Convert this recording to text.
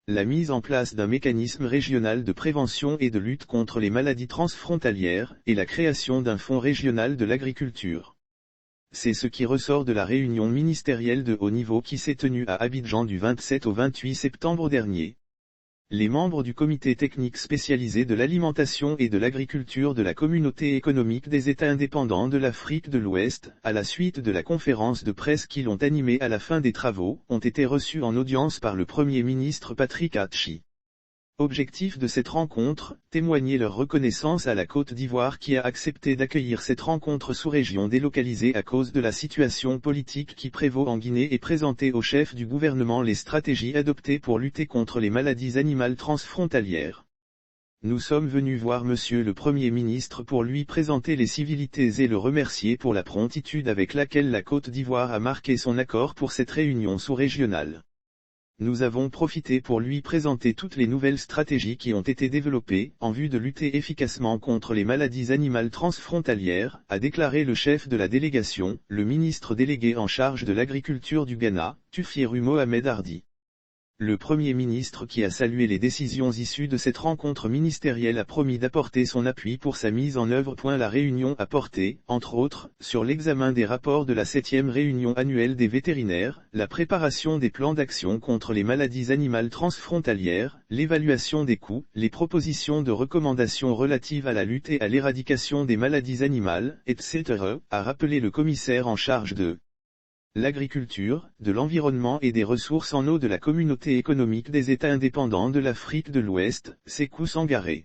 la mise en place d'un mécanisme régional de prévention et de lutte contre les maladies transfrontalières, et la création d'un fonds régional de l'agriculture. C'est ce qui ressort de la réunion ministérielle de haut niveau qui s'est tenue à Abidjan du 27 au 28 septembre dernier. Les membres du comité technique spécialisé de l'alimentation et de l'agriculture de la Communauté économique des États indépendants de l'Afrique de l'Ouest, à la suite de la conférence de presse qui l'ont animée à la fin des travaux, ont été reçus en audience par le Premier ministre Patrick Hatchi. Objectif de cette rencontre, témoigner leur reconnaissance à la Côte d'Ivoire qui a accepté d'accueillir cette rencontre sous-région délocalisée à cause de la situation politique qui prévaut en Guinée et présenter au chef du gouvernement les stratégies adoptées pour lutter contre les maladies animales transfrontalières. Nous sommes venus voir Monsieur le Premier ministre pour lui présenter les civilités et le remercier pour la promptitude avec laquelle la Côte d'Ivoire a marqué son accord pour cette réunion sous-régionale. Nous avons profité pour lui présenter toutes les nouvelles stratégies qui ont été développées, en vue de lutter efficacement contre les maladies animales transfrontalières, a déclaré le chef de la délégation, le ministre délégué en charge de l'agriculture du Ghana, Tufieru Mohamed Hardy. Le Premier ministre qui a salué les décisions issues de cette rencontre ministérielle a promis d'apporter son appui pour sa mise en œuvre. La réunion a porté, entre autres, sur l'examen des rapports de la 7e réunion annuelle des vétérinaires, la préparation des plans d'action contre les maladies animales transfrontalières, l'évaluation des coûts, les propositions de recommandations relatives à la lutte et à l'éradication des maladies animales, etc., a rappelé le commissaire en charge de l'agriculture, de l'environnement et des ressources en eau de la Communauté économique des États indépendants de l'Afrique de l'Ouest, Sékou Sangaré.